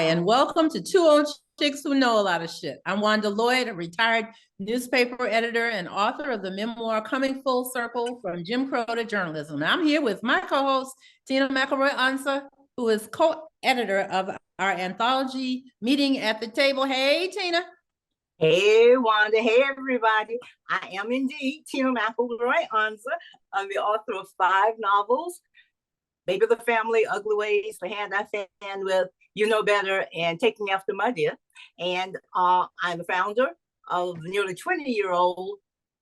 And welcome to Two Old Chicks Who Know a Lot of Shit. I'm Wanda Lloyd, a retired newspaper editor and author of the memoir Coming Full Circle from Jim Crow to Journalism. Now, I'm here with my co-host, Tina McElroy-Ansa, who is co-editor of our anthology Meeting at the Table. Hey, Tina. Hey, Wanda. Hey, everybody. I am indeed Tina McElroy-Ansa. I'm the author of 5 novels: Baby the Family, Ugly Ways, The Hand I Stand With, You Know Better, and Taking After My Dear. And I'm the founder of the nearly 20-year-old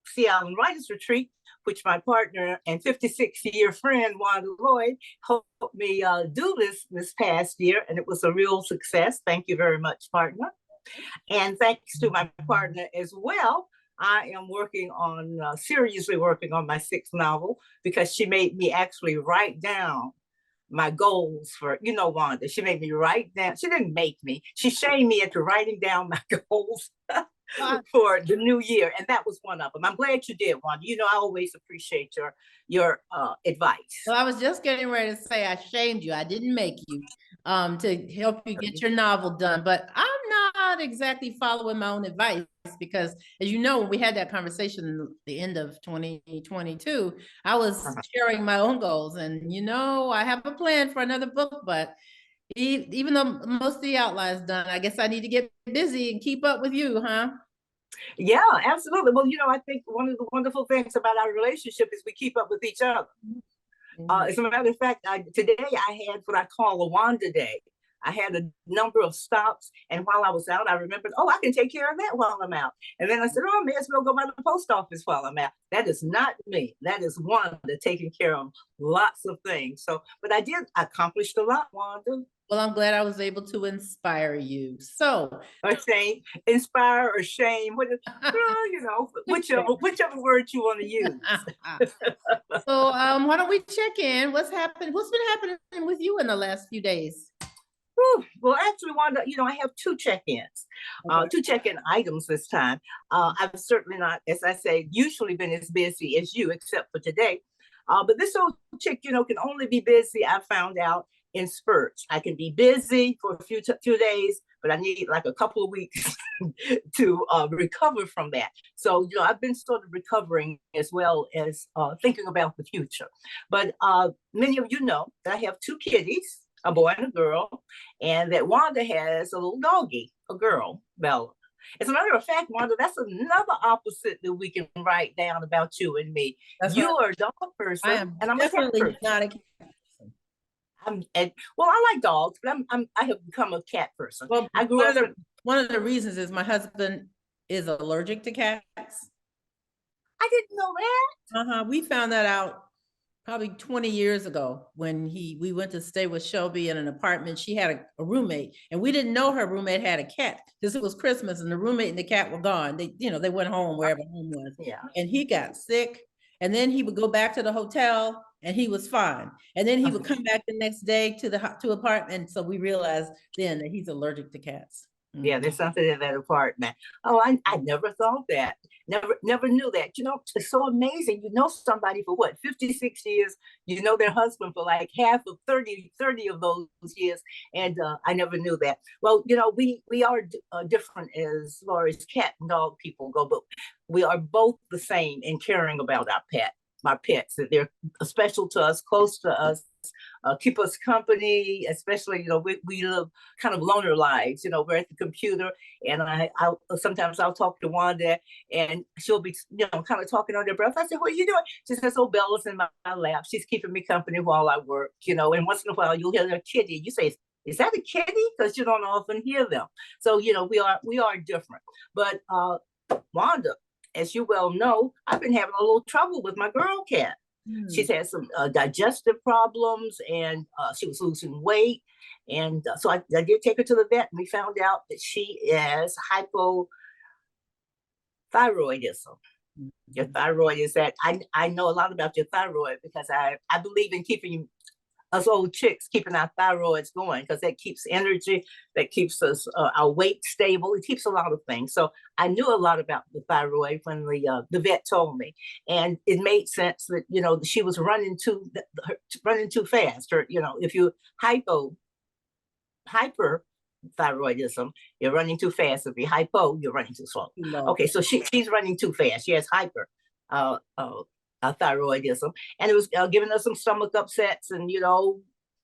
Seattle Writers Retreat, which my partner and 56-year friend, Wanda Lloyd, helped me do this past year. And it was a real success. Thank you very much, partner. And thanks to my partner as well, I am seriously working on my 6th novel, because she made me actually write down my goals for, Wanda. She made me write down. She didn't make me. She shamed me into writing down my goals for the new year. And that was one of them. I'm glad you did, Wanda. I always appreciate your advice. Well, I was just getting ready to say I shamed you. I didn't make you to help you get your novel done. But I'm not exactly following my own advice, because, as you know, when we had that conversation at the end of 2022, I was sharing my own goals. And, I have a plan for another book, but even though most of the outline's done, I guess I need to get busy and keep up with you, huh? Yeah, absolutely. Well, I think one of the wonderful things about our relationship is we keep up with each other. As a matter of fact, today I had what I call a Wanda day. I had a number of stops, and while I was out, I remembered, I can take care of that while I'm out. And then I said, I may as well go by the post office while I'm out. That is not me. That is Wanda taking care of lots of things. But I accomplished a lot, Wanda. Well, I'm glad I was able to inspire you. So, or shame, inspire or shame, whichever word you want to use. So, why don't we check in? What's been happening with you in the last few days? Well, actually, Wanda, I have 2 check-ins, 2 check-in items this time. I've certainly not, as I say, usually been as busy as you, except for today. But this old chick, can only be busy, I found out, in spurts. I can be busy for a few days, but I need like a couple of weeks to recover from that. So, I've been sort of recovering as well as thinking about the future. But many of you know that I have 2 kitties, a boy and a girl, and that Wanda has a little doggy, a girl, Bella. As a matter of fact, Wanda, that's another opposite that we can write down about you and me. You are a dog person, and I'm definitely a cat person. Not a cat person. I like dogs, but I have become a cat person. Well, I grew up. One of the reasons is my husband is allergic to cats. I didn't know that. We found that out probably 20 years ago when we went to stay with Shelby in an apartment. She had a roommate, and we didn't know her roommate had a cat, because it was Christmas and the roommate and the cat were gone. They went home wherever home was. Yeah. And he got sick, and then he would go back to the hotel and he was fine. And then he would come back the next day to the apartment. So we realized then that he's allergic to cats. Yeah, there's something in that apartment. I never thought that. Never knew that. It's so amazing. You know somebody for what, 56 years? You know their husband for like half of 30 of those years. And I never knew that. Well, we are different as far as cat and dog people go, but we are both the same in caring about my pets, that they're special to us, close to us, keep us company, especially, we live kind of loner lives, we're at the computer, and I sometimes I'll talk to Wanda, and she'll be, kind of talking under her breath. I said, what are you doing? She says, Bella's in my lap. She's keeping me company while I work, and once in a while you'll hear a kitty. You say, is that a kitty? Because you don't often hear them. So, we are different. But Wanda, as you well know, I've been having a little trouble with my girl cat. She's had some digestive problems, and she was losing weight. And so I did take her to the vet, and we found out that she has hypothyroidism. Your thyroid is that, I know a lot about your thyroid, because I believe in keeping us old chicks, keeping our thyroids going, because that keeps energy, that keeps us our weight stable. It keeps a lot of things. So I knew a lot about the thyroid when the vet told me, and it made sense that she was running too fast. Or if you hyper hypothyroidism. You're running too fast. If you're hypo, you're running too slow. Low. Okay, so she's running too fast. She has hyper thyroidism, and it was giving us some stomach upsets, and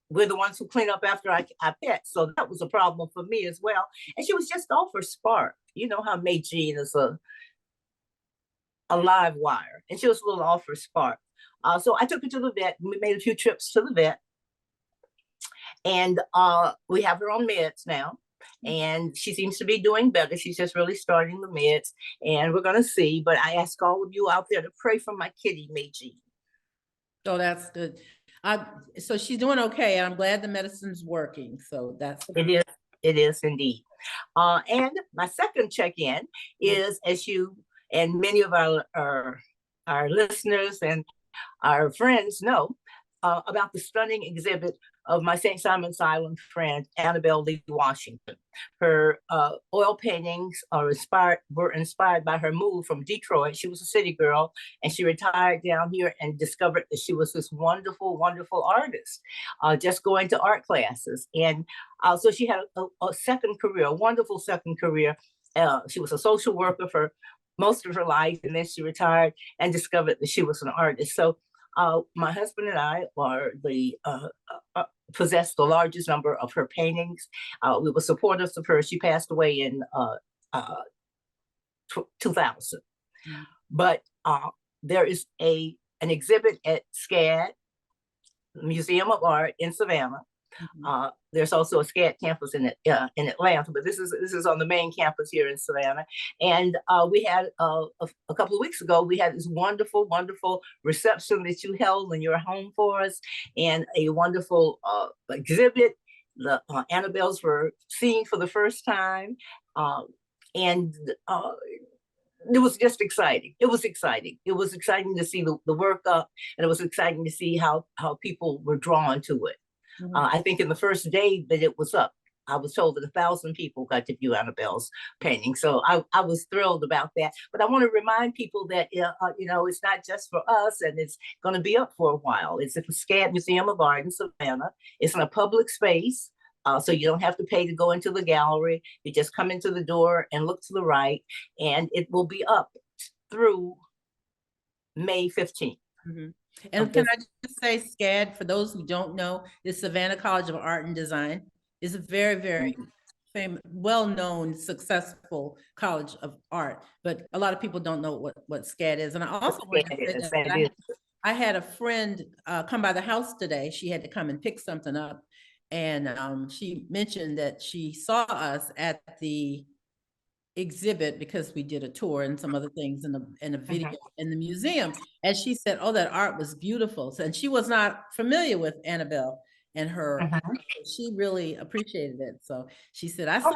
we're the ones who clean up after our pets, so that was a problem for me as well. And she was just off her spark. You know how Meijin is a live wire, and she was a little off her spark. So I took her to the vet. We made a few trips to the vet, and we have her on meds now, and she seems to be doing better. She's just really starting the meds, and we're going to see. But I ask all of you out there to pray for my kitty, Meiji. Oh, that's good. So she's doing okay. I'm glad the medicine's working. So that's it is indeed. And my second check-in is, as you and many of our listeners and our friends know, about the stunning exhibit of my St. Simon's Island friend, Annabelle Lee Washington. Her oil paintings were inspired by her move from Detroit. She was a city girl, and she retired down here and discovered that she was this wonderful, wonderful artist, just going to art classes. And so she had a second career, a wonderful second career. She was a social worker for most of her life, and then she retired and discovered that she was an artist. So my husband and I possess the largest number of her paintings. We were supporters of her. She passed away in 2000. Mm-hmm. But there is an exhibit at SCAD, Museum of Art in Savannah. Mm-hmm. There's also a SCAD campus in Atlanta, but this is on the main campus here in Savannah. And we had a couple of weeks ago, we had this wonderful, wonderful reception that you held in your home for us, and a wonderful exhibit. The Annabelles were seen for the first time, and it was just exciting. It was exciting. It was exciting to see the work up, and it was exciting to see how people were drawn to it. Mm-hmm. I think in the first day that it was up, I was told that 1,000 people got to view Annabelle's painting. So I was thrilled about that. But I want to remind people that, it's not just for us, and it's going to be up for a while. It's at the SCAD Museum of Art in Savannah. It's in a public space. So you don't have to pay to go into the gallery. You just come into the door and look to the right, and it will be up through May 15th. Mm-hmm. And can I just say, SCAD, for those who don't know, is Savannah College of Art and Design. Is a very, very famous, well-known, successful college of art. But a lot of people don't know what SCAD is. And I also I had a friend come by the house today. She had to come and pick something up. And she mentioned that she saw us at the exhibit because we did a tour and some other things in a video in the museum, and she said, "Oh, that art was beautiful." And she was not familiar with Annabelle and her. She really appreciated it. So she said, I saw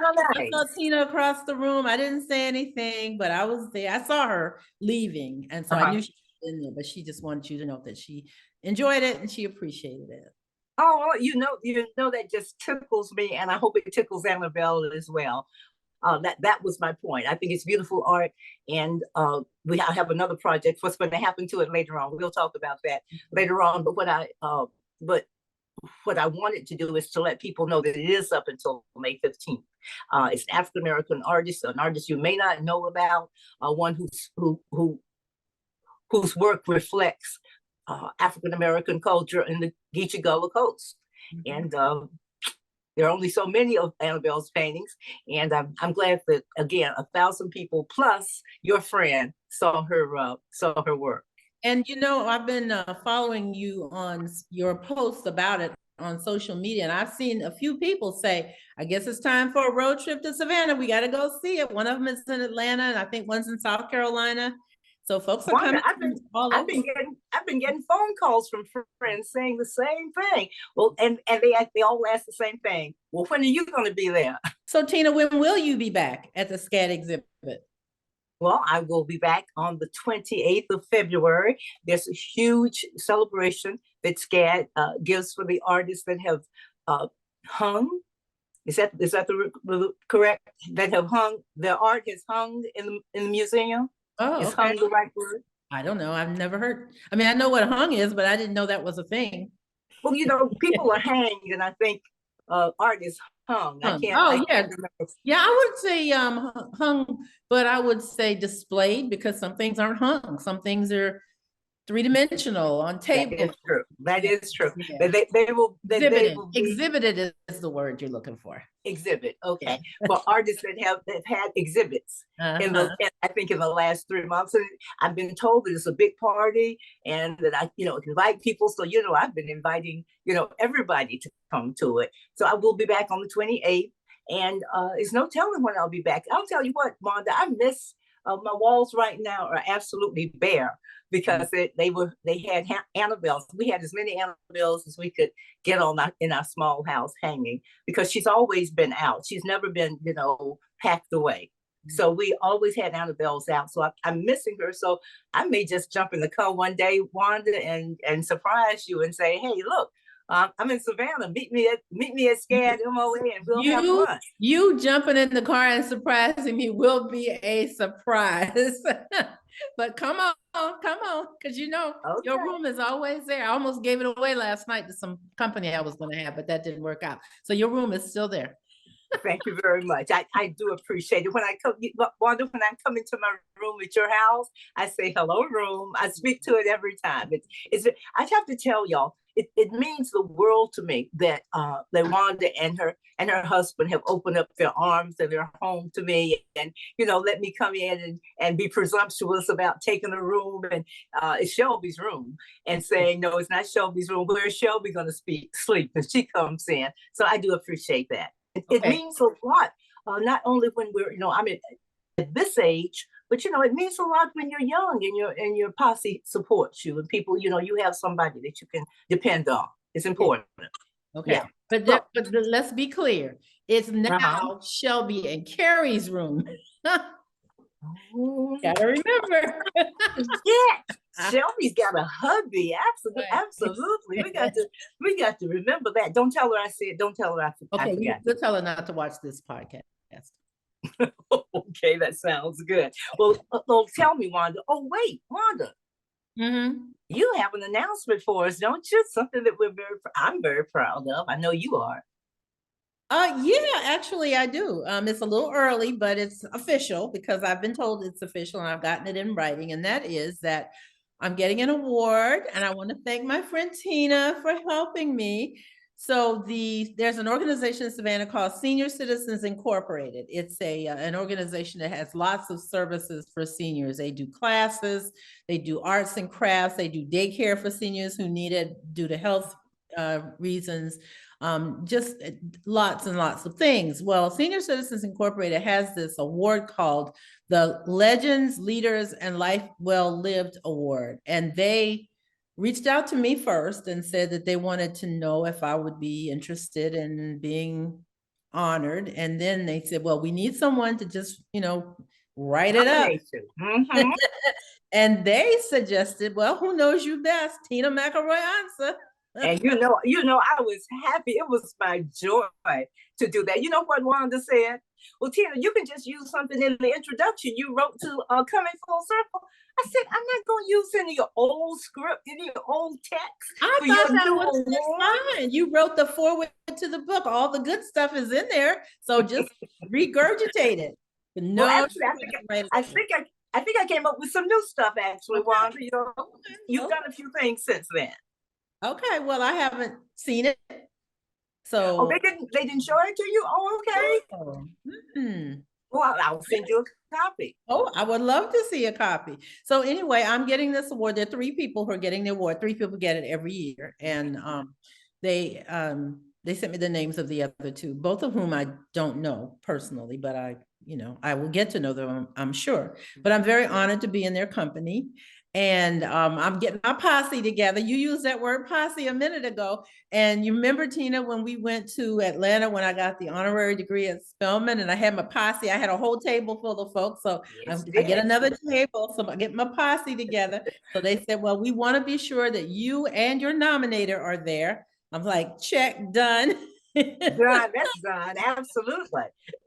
Tina across the room. I didn't say anything, but I was there. I saw her leaving, and so I knew she was in there. But she just wanted you to know that she enjoyed it and she appreciated it. Oh, that just tickles me, and I hope it tickles Annabelle as well. That was my point. I think it's beautiful art, and we have another project. What's going to happen to it later on? We'll talk about that later on. But what I wanted to do is to let people know that it is up until May 15th. It's an African American artist, an artist you may not know about, one whose work reflects African American culture in the Geechee Gullah Coast, and there are only so many of Annabelle's paintings, and I'm glad that, again, 1,000 people plus your friend saw her work. And I've been following you on your posts about it on social media, and I've seen a few people say, "I guess it's time for a road trip to Savannah. We got to go see it." One of them is in Atlanta, and I think one's in South Carolina. So folks are coming. I've been getting phone calls from friends saying the same thing. Well, and they all ask the same thing. Well, when are you going to be there? So Tina, when will you be back at the SCAD exhibit? Well, I will be back on the 28th of February. There's a huge celebration that SCAD gives for the artists that have hung. Is that the correct? That have hung, their art has hung in the museum. Oh, is hung the right word? I don't know. I've never heard. I mean, I know what hung is, but I didn't know that was a thing. Well, people are hanged, and I think art is hung. I Hung. can't. Oh I yeah, can't remember. yeah. I would say hung, but I would say displayed because some things aren't hung. Some things are three-dimensional on That is tables. true. That Yeah, is true. yeah. But they Exhibited. will be Exhibited is the word you're looking for. exhibit. Yeah. Okay. For artists that have had exhibits Uh-huh. I think in the last 3 months. And I've been told that it's a big party and that I, invite people. So, I've been inviting, everybody to come to it. So I will be back on the 28th. And it's no telling when I'll be back. I'll tell you what, Wanda, I miss my walls right now are absolutely bare because they had Annabelles. We had as many Annabelles as we could get in our small house hanging because she's always been out. She's never been, packed away. So we always had Annabelle's out. So I'm missing her. So I may just jump in the car one day, Wanda, and surprise you and say, hey, look, I'm in Savannah. Meet me at SCAD MOA and we'll have lunch. You jumping in the car and surprising me will be a surprise. But come on, because Okay. your room is always there. I almost gave it away last night to some company I was going to have, but that didn't work out. So your room is still there. Thank you very much. I do appreciate it. When I come, Wanda, when I come into my room at your house, I say hello, room. I speak to it every time. I have to tell y'all, it means the world to me that Wanda and her husband have opened up their arms and their home to me, and let me come in and be presumptuous about taking a room, and it's Shelby's room, and saying no, it's not Shelby's room. Where's Shelby going to sleep when she comes in? So I do appreciate that. It means a lot, not only when we're, I'm at this age, but it means a lot when you're young and your posse supports you and people, you have somebody that you can depend on. It's important. Okay, yeah. but let's be clear. It's now Shelby and Carrie's room. Gotta remember. Yeah, Shelby's got a hubby. Absolutely, Right. absolutely. We got to remember that. Don't tell her I said. Don't tell her I forgot. Okay, we'll tell her not to watch this podcast. Okay, that sounds good. Well, tell me, Wanda. Oh, wait, Wanda. You have an announcement for us, don't you? Something that I'm very proud of. I know you are. Yeah, actually I do. It's a little early, but it's official because I've been told it's official and I've gotten it in writing. And that is that I'm getting an award, and I want to thank my friend Tina for helping me. So there's an organization in Savannah called Senior Citizens Incorporated. It's an organization that has lots of services for seniors. They do classes, they do arts and crafts, they do daycare for seniors who need it due to health reasons. Just lots and lots of things. Well, Senior Citizens Incorporated has this award called the Legends, Leaders, and Life Well Lived Award. And they reached out to me first and said that they wanted to know if I would be interested in being honored. And then they said, well, we need someone to just, write it up. And they suggested, well, who knows you best? Tina McElroy answer. And I was happy. It was my joy to do that. You know what Wanda said? Well, Tina, you can just use something in the introduction you wrote to Coming Full Circle. I said, I'm not going to use any old script, any old text. I thought that was fine. You wrote the foreword to the book. All the good stuff is in there. So just regurgitate it. No, well, actually, I think I came up with some new stuff, actually, Wanda. You've done a few things since then. Okay, well, I haven't seen it. So they didn't show it to you? Oh, okay. Well, I'll send you a copy. Oh, I would love to see a copy. So anyway, I'm getting this award. There are 3 people who are getting the award. 3 people get it every year. And they sent me the names of the other 2, both of whom I don't know personally, but I will get to know them, I'm sure. But I'm very honored to be in their company. And I'm getting my posse together. You used that word posse a minute ago. And you remember, Tina, when we went to Atlanta, when I got the honorary degree at Spelman and I had my posse, I had a whole table full of folks. So yes, I get another table, so I get my posse together. So they said, well, we want to be sure that you and your nominator are there. I'm like, check, done. Done, that's done. Absolutely.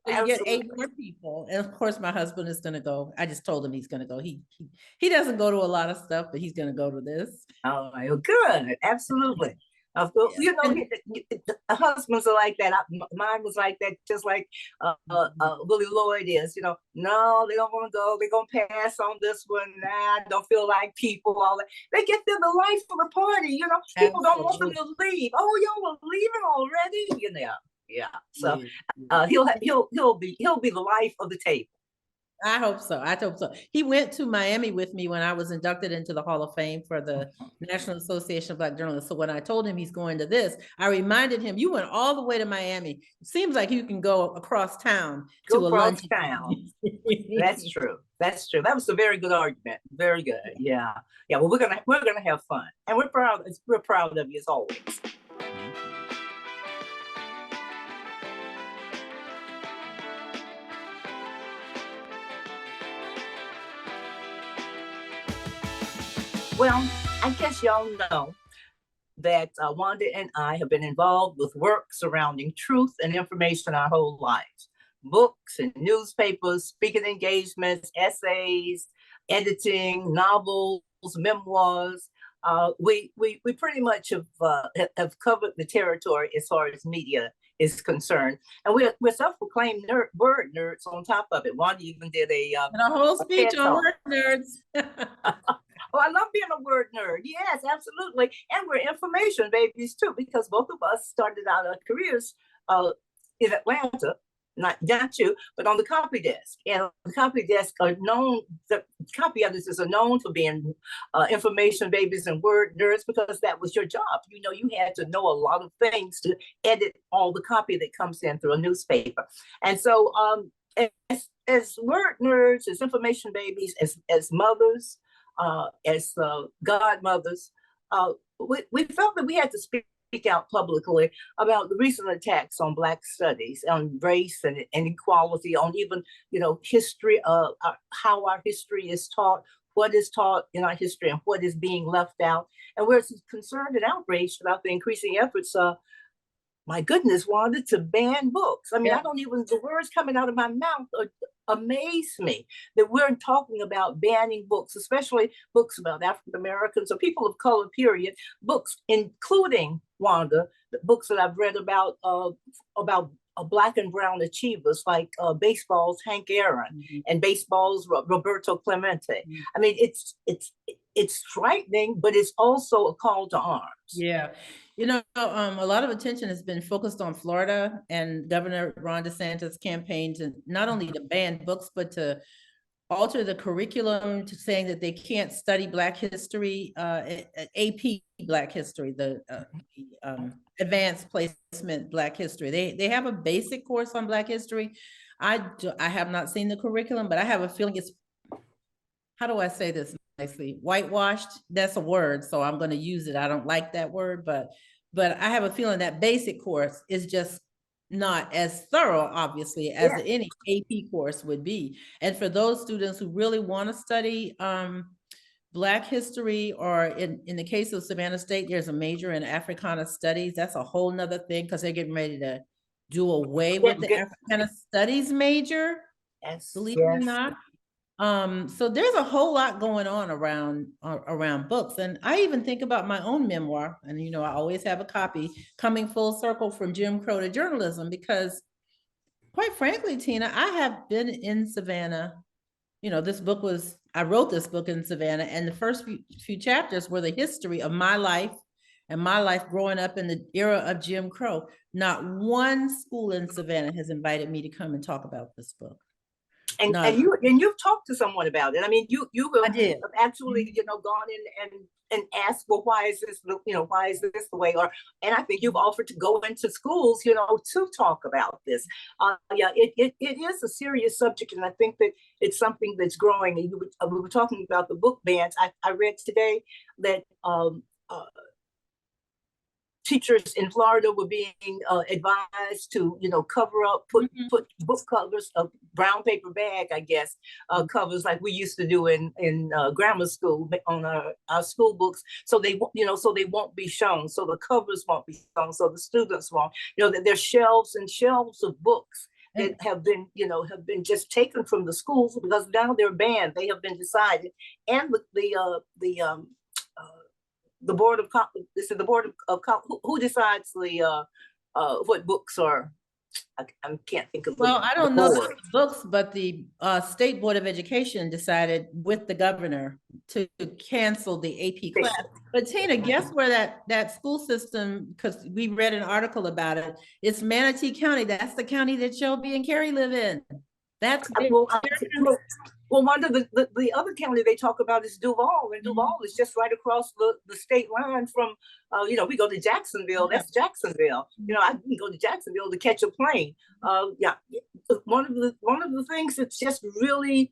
So you get 8 more people. And of course, my husband is going to go. I just told him he's going to go. He doesn't go to a lot of stuff, but he's going to go to this. Oh, good. Absolutely. Well, you know, husbands are like that. Mine was like that, just like Willie Lloyd is. You know, no, they don't want to go. They're gonna pass on this one. Nah, don't feel like people. All that. They get them the life of the party. You know, people don't want them to leave. Oh, y'all are leaving already. You know, yeah. So he'll be the life of the table. I hope so. I hope so. He went to Miami with me when I was inducted into the Hall of Fame for the National Association of Black Journalists. So when I told him he's going to this, I reminded him, you went all the way to Miami. It seems like you can go across town to a lunch. That's true. That's true. That was a very good argument. Very good. Yeah. Yeah. Well, we're gonna have fun, and we're proud. We're proud of you as always. Well, I guess y'all know that Wanda and I have been involved with work surrounding truth and information our whole lives. Books and newspapers, speaking engagements, essays, editing, novels, memoirs. We pretty much have covered the territory as far as media is concerned, and we're self-proclaimed word nerds on top of it. Wanda even did a whole speech on word nerds. Oh, I love being a word nerd. Yes, absolutely. And we're information babies too, because both of us started out our careers in Atlanta, not you, but on the copy desk. And the copy desk are known, the copy editors are known for being information babies and word nerds, because that was your job. You know, you had to know a lot of things to edit all the copy that comes in through a newspaper. And so as word nerds, as information babies, as mothers, as godmothers, we felt that we had to speak out publicly about the recent attacks on Black studies, on race and inequality, on even, you know, history, how our history is taught, what is taught in our history, and what is being left out. And we're concerned and outraged about the increasing efforts, my goodness, Wanda, to ban books. I mean, I don't even, the words coming out of my mouth amaze me that we're talking about banning books, especially books about African Americans or people of color, period. Books, including, Wanda, the books that I've read about Black and brown achievers, like baseball's Hank Aaron and baseball's Roberto Clemente. I mean, it's frightening, but it's also a call to arms. Yeah. You know, a lot of attention has been focused on Florida and Governor Ron DeSantis' campaign to not only to ban books, but to alter the curriculum to saying that they can't study Black history, AP Black history, the advanced placement Black history. They have a basic course on Black history. I have not seen the curriculum, but I have a feeling it's, how do I say this nicely? Whitewashed, that's a word, so I'm going to use it. I don't like that word, but I have a feeling that basic course is just not as thorough, obviously, as any AP course would be. And for those students who really want to study Black history, or in the case of Savannah State, there's a major in Africana Studies. That's a whole nother thing, because they're getting ready to do away with the Africana Studies major, believe it or not. So there's a whole lot going on around books. And I even think about my own memoir, and you know, I always have a copy, Coming Full Circle from Jim Crow to Journalism, because quite frankly, Tina, I have been in Savannah. You know, I wrote this book in Savannah, and the first few chapters were the history of my life and my life growing up in the era of Jim Crow. Not one school in Savannah has invited me to come and talk about this book. And you've talked to someone about it. I mean, you have actually, you know, gone in and asked, well, why is this the way? And I think you've offered to go into schools, you know, to talk about this. It is a serious subject, and I think that it's something that's growing. And we were talking about the book bans. I read today that teachers in Florida were being advised to, you know, cover up, put book covers, a brown paper bag, I guess, covers like we used to do in grammar school on our school books, so they, you know, so they won't be shown, so the covers won't be shown, so the students won't, you know, that there's shelves and shelves of books that have been just taken from the schools because now they're banned. They have been decided, and the board of this is the board of who decides the what books are. I can't think of. Well, I don't know the books, but the State Board of Education decided with the governor to cancel the AP class. But Tina, guess where that school system, because we read an article about it, it's Manatee County. That's the county that Shelby and Carrie live in. That's one of the other county they talk about is Duval, and Duval is just right across the state line from, we go to Jacksonville. That's Jacksonville. I can go to Jacksonville to catch a plane. One of the things that's just really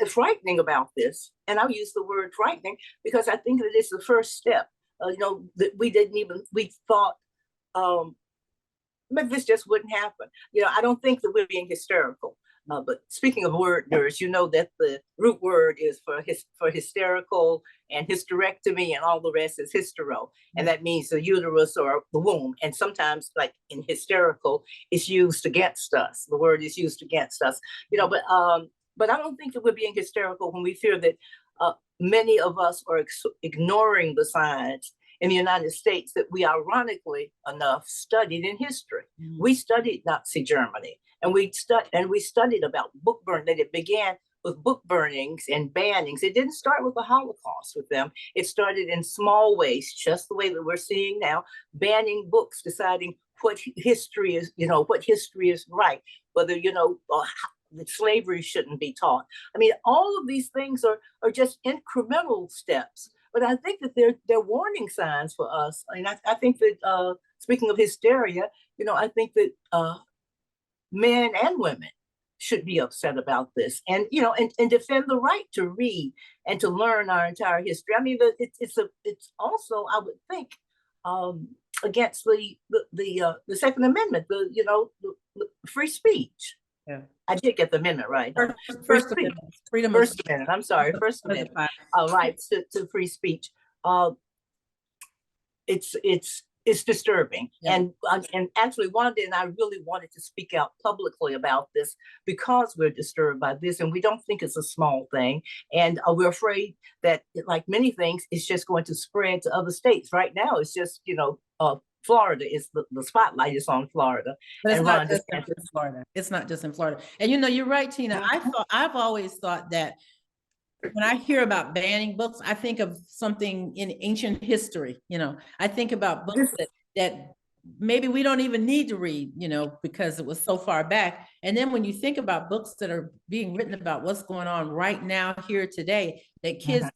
frightening about this, and I'll use the word frightening because I think that it's the first step. That we thought but this just wouldn't happen. I don't think that we're being hysterical. But speaking of word nerds, that the root word is for hysterical, and hysterectomy and all the rest is hystero. And that means the uterus or the womb. And sometimes, like in hysterical, it's used against us. The word is used against us. But I don't think that we're being hysterical when we fear that many of us are ignoring the science in the United States that we, ironically enough, studied in history. We studied Nazi Germany. And we studied about book burning, that it began with book burnings and bannings. It didn't start with the Holocaust with them. It started in small ways, just the way that we're seeing now, banning books, deciding what history is, what history is right, whether, that slavery shouldn't be taught. I mean, all of these things are just incremental steps. But I think that they're warning signs for us. And I think that, speaking of hysteria, I think that men and women should be upset about this, and and defend the right to read and to learn our entire history. I mean, it's also, I would think, against the Second Amendment, the free speech. Yeah, I did get the amendment right. First Amendment, freedom. First Amendment. I'm sorry, First Amendment. Rights to free speech. It's disturbing. Yeah. And actually, Wanda and I really wanted to speak out publicly about this because we're disturbed by this, and we don't think it's a small thing. And we're afraid that, like many things, it's just going to spread to other states. Right now, it's just, Florida is the spotlight is on Florida. But it's not just in Florida. It's not just in Florida. And you're right, Tina. I've always thought that when I hear about banning books, I think of something in ancient history. I think about books that maybe we don't even need to read, because it was so far back. And then when you think about books that are being written about what's going on right now here today, that kids,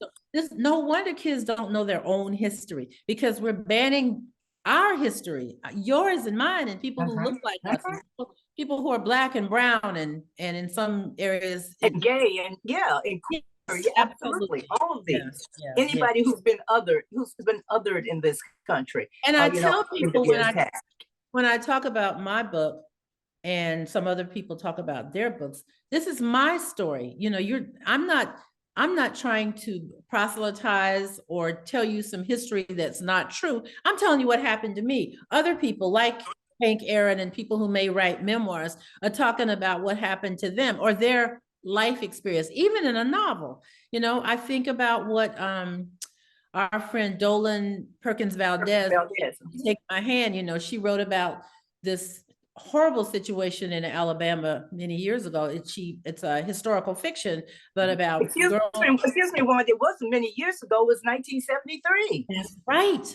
no wonder kids don't know their own history, because we're banning our history, yours and mine, and people who look like us, people who are Black and brown, and in some areas and gay, and and absolutely, all of these. Anybody who's been othered in this country. And I tell people when I talk about my book, and some other people talk about their books, this is my story. I'm not trying to proselytize or tell you some history that's not true. I'm telling you what happened to me. Other people like Hank Aaron and people who may write memoirs are talking about what happened to them or their life experience, even in a novel. I think about what our friend Dolan Perkins Valdez, Take My Hand, she wrote about this horrible situation in Alabama many years ago. It's a historical fiction, but about excuse me, Wanda, it wasn't many years ago. It was 1973. That's right.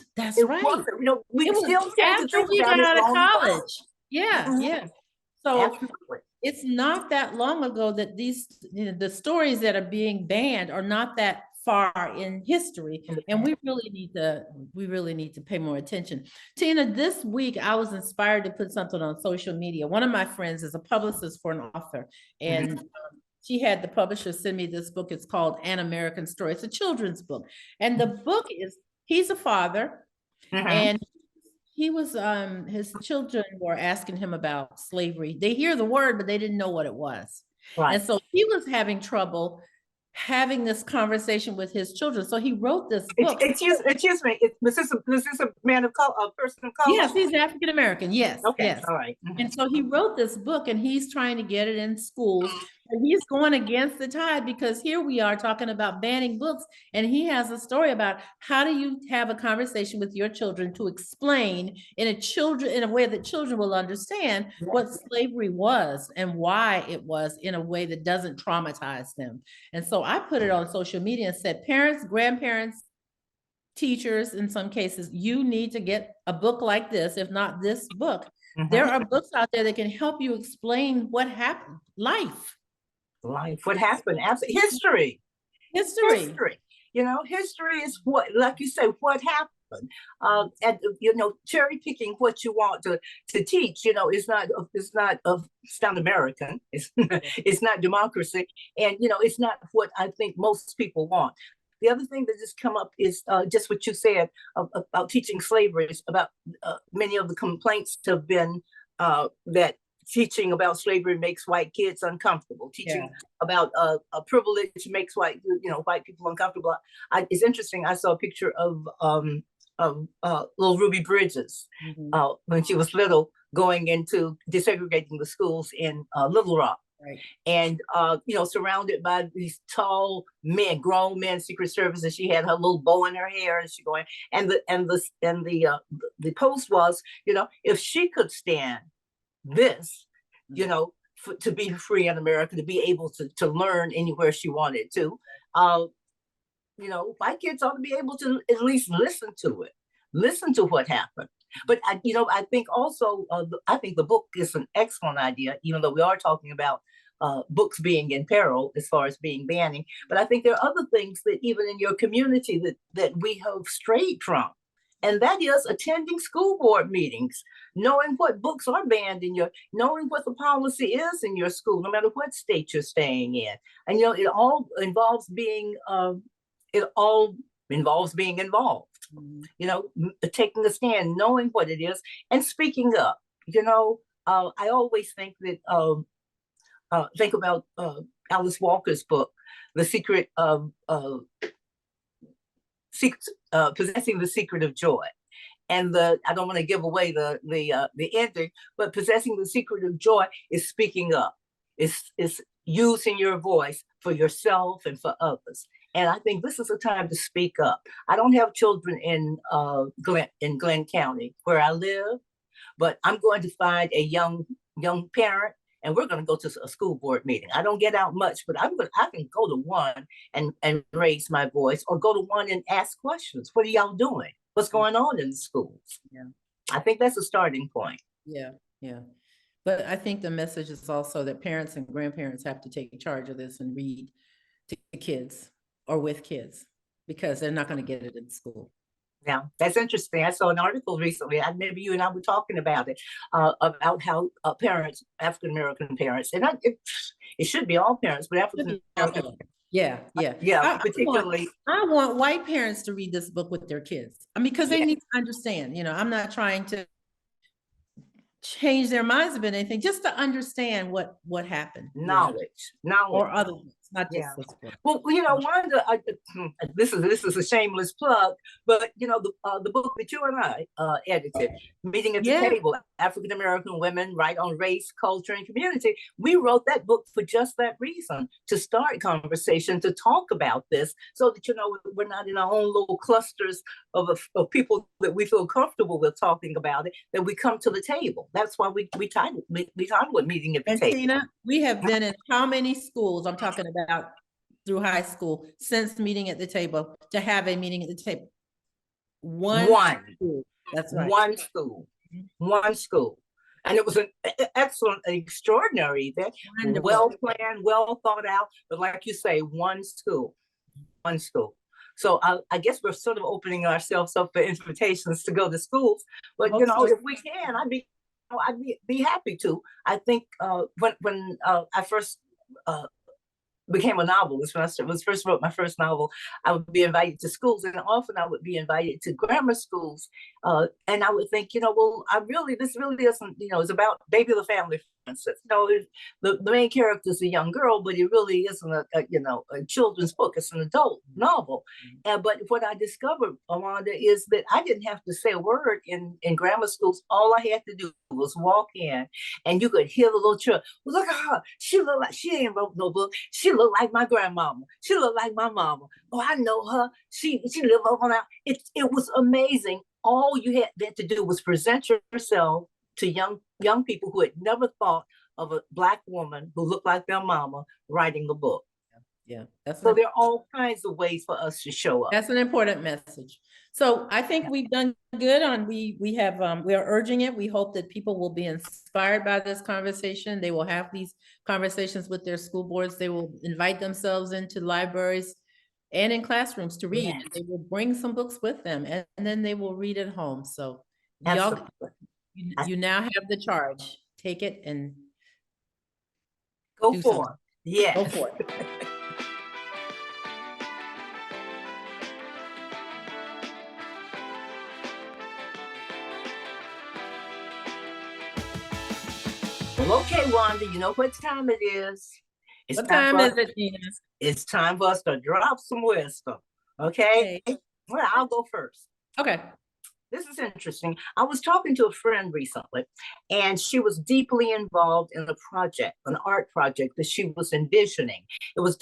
We still after we got out of college. Yeah. So absolutely. It's not that long ago that these the stories that are being banned are not that far in history, and we really need to pay more attention. Tina, this week I was inspired to put something on social media. One of my friends is a publicist for an author, and she had the publisher send me this book. It's called An American Story. It's a children's book, and the book is, he's a father, and he was his children were asking him about slavery. They hear the word, but they didn't know what it was, and so he was having trouble having this conversation with his children. So he wrote this book. Excuse me. This is a man of color, a person of color? Yes, he's African-American. Yes. Okay. Yes. All right. And so he wrote this book, and he's trying to get it in schools. He's going against the tide because here we are talking about banning books, and he has a story about how do you have a conversation with your children to explain in a way that children will understand what slavery was and why it was in a way that doesn't traumatize them. And so I put it on social media and said, parents, grandparents, teachers, in some cases, you need to get a book like this, if not this book. There are books out there that can help you explain what happened, life. What happened? Absolutely. History. History is what, like you say, what happened. And cherry picking what you want to teach. It's not American. It's not democracy, and it's not what I think most people want. The other thing that just come up is just what you said about teaching slavery. Is about many of the complaints have been that teaching about slavery makes white kids uncomfortable. Teaching about a privilege makes white people uncomfortable. It's interesting. I saw a picture of little Ruby Bridges when she was little, going into desegregating the schools in Little Rock. Right. And surrounded by these tall men, grown men, Secret Service, and she had her little bow in her hair, and she going, and the post was, if she could stand this, to be free in America, to be able to learn anywhere she wanted to, white kids ought to be able to at least listen to what happened. But I think also, I think the book is an excellent idea, even though we are talking about books being in peril as far as being banning. But I think there are other things that even in your community that we have strayed from. And that is attending school board meetings, knowing what books are banned knowing what the policy is in your school, no matter what state you're staying in. And, it all involves being involved, taking a stand, knowing what it is, and speaking up. I always think about Alice Walker's book, The Secret of Possessing the Secret of Joy. And I don't want to give away the ending, but possessing the secret of joy is speaking up. It's using your voice for yourself and for others. And I think this is a time to speak up. I don't have children in Glenn County where I live, but I'm going to find a young parent, and we're going to go to a school board meeting. I don't get out much, but I can go to one and raise my voice, or go to one and ask questions. What are y'all doing? What's going on in the schools? Yeah, I think that's a starting point. Yeah. But I think the message is also that parents and grandparents have to take charge of this and read to kids or with kids, because they're not going to get it in school. Yeah, that's interesting. I saw an article recently, maybe you and I were talking about it, about how parents, African-American parents, and it should be all parents, but African-American. Yeah. Particularly. I want white parents to read this book with their kids. I mean, because they need to understand, I'm not trying to change their minds about anything, just to understand what happened. Knowledge. Or other things, not just this book. Well, Wanda, this is a shameless plug, but the book that you and I edited, Meeting at the Table, African American Women, Right on Race, Culture, and Community. We wrote that book for just that reason, to start conversation, to talk about this, so that we're not in our own little clusters of people that we feel comfortable with talking about it, that we come to the table. That's why we titled it Meeting at the Table. Tina, we have been in how many schools, I'm talking about through high school, since Meeting at the Table, to have a meeting at the table? One school. That's right. One school. And it was an excellent, extraordinary event, well planned, well thought out, but like you say, one school. So I guess we're sort of opening ourselves up for invitations to go to schools, but if we can, I'd be happy to. I think when I first became a novelist, when I first wrote my first novel, I would be invited to schools, and often I would be invited to grammar schools, and I would think, this really isn't, it's about baby of the family princess. No, the main character is a young girl, but it really isn't a children's book. It's an adult novel. But what I discovered, Wanda, is that I didn't have to say a word in grammar schools. All I had to do was walk in, and you could hear the little child. Look at her. She looked like she ain't wrote no book. She looked like my grandmama. She looked like my mama. Oh, I know her. She lived over now. It was amazing. All you had to do was present yourself to young people who had never thought of a Black woman who looked like their mama writing a book. Yeah, so there are all kinds of ways for us to show up. That's an important message. So I think we've done good on, we are urging it. We hope that people will be inspired by this conversation. They will have these conversations with their school boards. They will invite themselves into libraries and in classrooms to read. Yes. They will bring some books with them, and then they will read at home. So y'all, you now have the charge. Take it and go for it. Yeah. Go for it. Well, okay, Wanda, you know what time it is. What time is it, Tina? It's time for us to drop some wisdom. Okay? Well, I'll go first. Okay. This is interesting. I was talking to a friend recently, and she was deeply involved in a project, an art project that she was envisioning. It was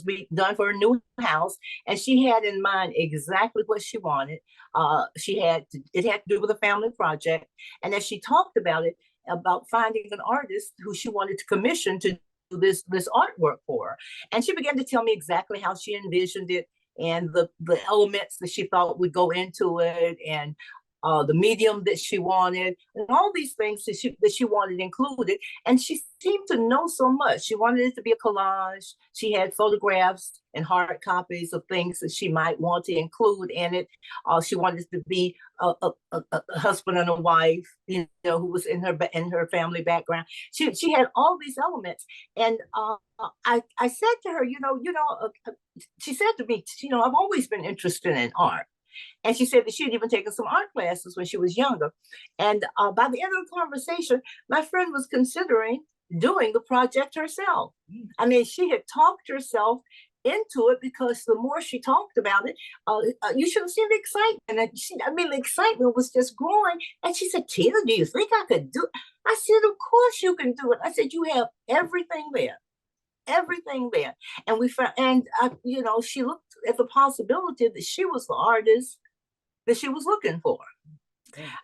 being done for a new house, and she had in mind exactly what she wanted. It had to do with a family project. And as she talked about it, about finding an artist who she wanted to commission to do this artwork for her. And she began to tell me exactly how she envisioned it and the elements that she thought would go into it, and the medium that she wanted, and all these things that she wanted included. And she seemed to know so much. She wanted it to be a collage. She had photographs and hard copies of things that she might want to include in it. She wanted it to be a husband and a wife, who was in her family background. She had all these elements, and I said to her, she said to me, I've always been interested in art. And she said that she had even taken some art classes when she was younger. And by the end of the conversation, my friend was considering doing the project herself. I mean, she had talked herself into it, because the more she talked about it, you should have seen the excitement. The excitement was just growing. And she said, Tina, do you think I could do it? I said, of course you can do it. I said, you have everything there. And we found, and she looked at the possibility that she was the artist that she was looking for.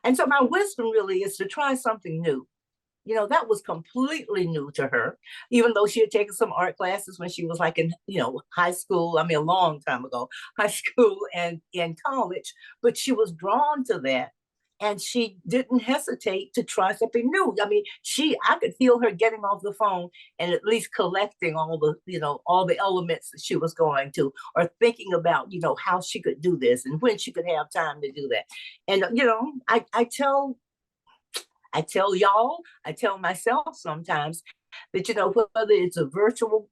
And so my wisdom really is to try something new. That was completely new to her, even though she had taken some art classes when she was like in, high school. I mean, a long time ago, high school and in college, but she was drawn to that. And she didn't hesitate to try something new. I mean, I could feel her getting off the phone and at least collecting all the elements that she was going to, or thinking about, how she could do this and when she could have time to do that. And, I tell y'all, I tell myself sometimes that, whether it's a virtual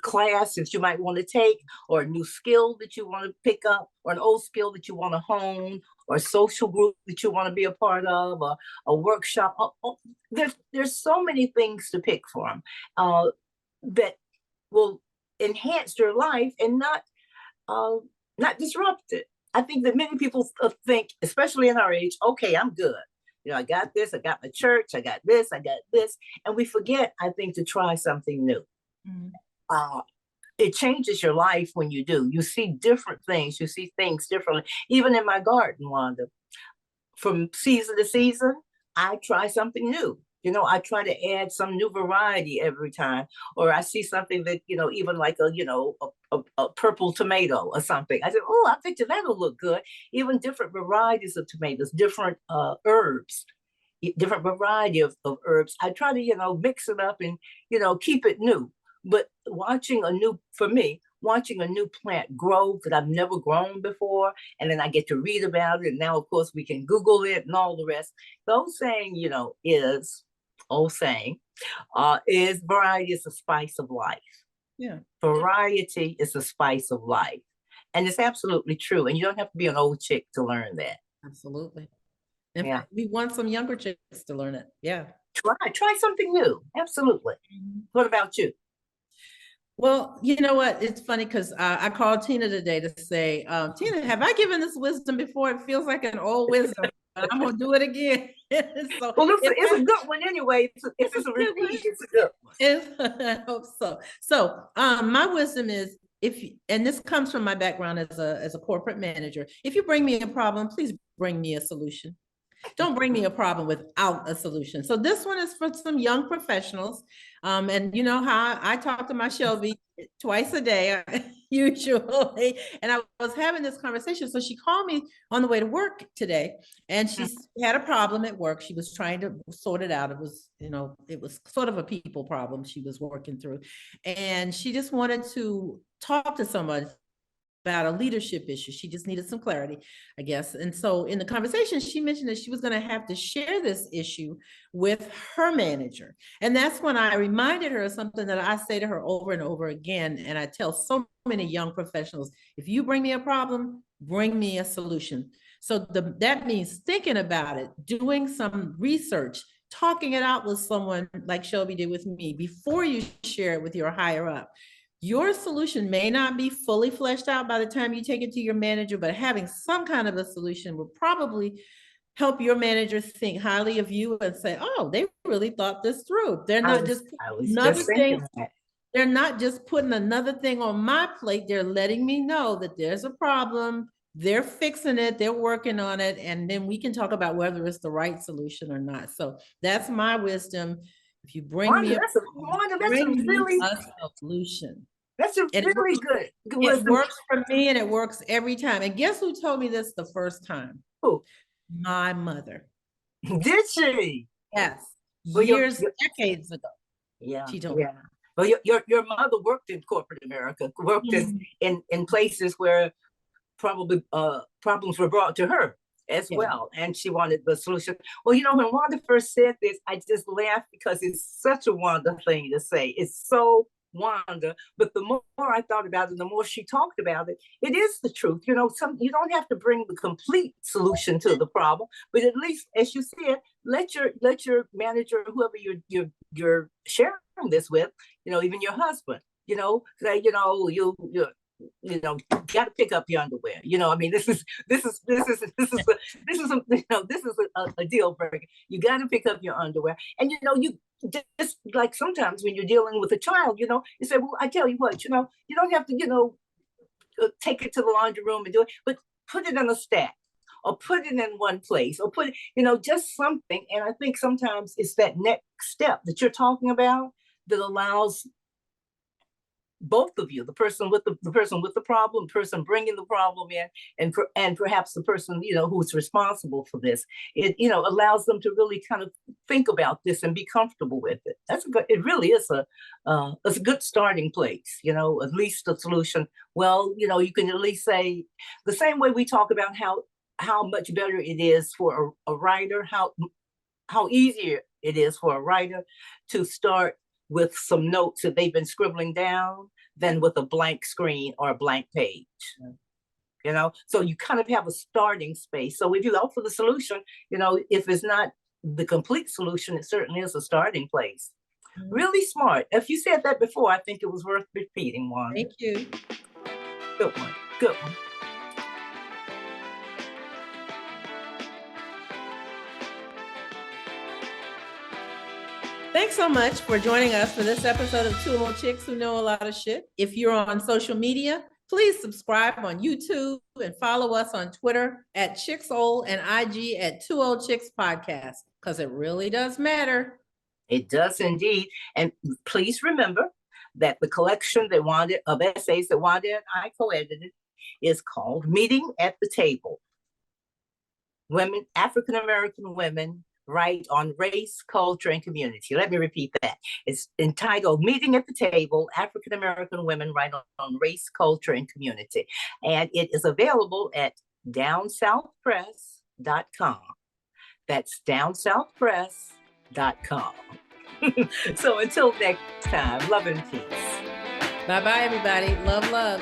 class that you might want to take, or a new skill that you want to pick up, or an old skill that you want to hone, or a social group that you want to be a part of, or a workshop. There's so many things to pick from that will enhance your life and not disrupt it. I think that many people think, especially in our age, okay, I'm good. I got this, I got my church, I got this, and we forget, I think, to try something new. Mm-hmm. It changes your life when you do. You see different things. You see things differently. Even in my garden, Wanda, from season to season, I try something new. I try to add some new variety every time. Or I see something that, even like a purple tomato or something. I said, oh, I bet you that'll look good. Even different varieties of tomatoes, different herbs, different variety of herbs. I try to, mix it up and, keep it new. But watching a new plant grow that I've never grown before, and then I get to read about it. And now, of course, we can Google it and all the rest. The old saying, is variety is the spice of life. Yeah. Variety is the spice of life. And it's absolutely true. And you don't have to be an old chick to learn that. Absolutely. And Yeah. we want some younger chicks to learn it. Yeah. Try something new. Absolutely. What about you? Well, you know what? It's funny because I called Tina today to say, Tina, have I given this wisdom before? It feels like an old wisdom, but I'm gonna do it again. So Well, it's a good one anyway. If it's a repeat, it's a good one. I hope so. So, my wisdom is and this comes from my background as a corporate manager. If you bring me a problem, please bring me a solution. Don't bring me a problem without a solution. So this one is for some young professionals. And you know how I talk to my Shelby twice a day, usually. And I was having this conversation. So she called me on the way to work today, and she had a problem at work. She was trying to sort it out. It was, it was sort of a people problem she was working through. And she just wanted to talk to someone about a leadership issue. She just needed some clarity, I guess. And so in the conversation, she mentioned that she was going to have to share this issue with her manager. And that's when I reminded her of something that I say to her over and over again. And I tell so many young professionals, if you bring me a problem, bring me a solution. So that means thinking about it, doing some research, talking it out with someone like Shelby did with me before you share it with your higher up. Your solution may not be fully fleshed out by the time you take it to your manager, but having some kind of a solution will probably help your manager think highly of you and say, oh, they really thought this through. They're not just another thing. They're not just putting another thing on my plate. They're letting me know that there's a problem. They're fixing it. They're working on it. And then we can talk about whether it's the right solution or not. So that's my wisdom. If you bring me a solution. That's a really good wisdom. It works for me, and it works every time. And guess who told me this the first time? Who? My mother. Did she? Yes. Well, decades ago. Yeah. She told me. Well, your mother worked in corporate America, worked in places where probably problems were brought to her as well, and she wanted the solution. Well, when Wanda first said this, I just laughed because it's such a Wanda thing to say. It's so Wanda, but the more I thought about it, the more she talked about it, it is the truth. You don't have to bring the complete solution to the problem, but at least, as you said, let your manager, whoever you're sharing this with, even your husband, say, got to pick up your underwear. This is a deal breaker. You got to pick up your underwear, and you just like sometimes when you're dealing with a child, you say, well, I tell you what, you don't have to, take it to the laundry room and do it, but put it in a stack, or put it in one place, or put it, just something. And I think sometimes it's that next step that you're talking about that allows both of you, the person with the problem, the person bringing the problem in, and perhaps the person who's responsible for this. It allows them to really kind of think about this and be comfortable with it. It really is a good starting place. At least a solution. Well, you can at least say the same way we talk about how much better it is for a writer, how easier it is for a writer to start with some notes that they've been scribbling down than with a blank screen or a blank page. So you kind of have a starting space. So if you go for the solution, if it's not the complete solution, it certainly is a starting place. Really smart. If you said that before, I think it was worth repeating. One. Thank you. Good one. Good one. Thanks so much for joining us for this episode of Two Old Chicks Who Know a Lot of Shit. If you're on social media, please subscribe on YouTube and follow us on Twitter at ChicksOld and IG at Two Old Chicks Podcast, because it really does matter. It does indeed. And please remember that the collection of essays that Wanda and I co-edited is called Meeting at the Table. African-American women write on race, culture, and community. Let me repeat that. It's entitled Meeting at the Table, African-American Women Write on Race, Culture, and Community. And it is available at downsouthpress.com. That's downsouthpress.com. So until next time, love and peace. Bye-bye, everybody. Love, love.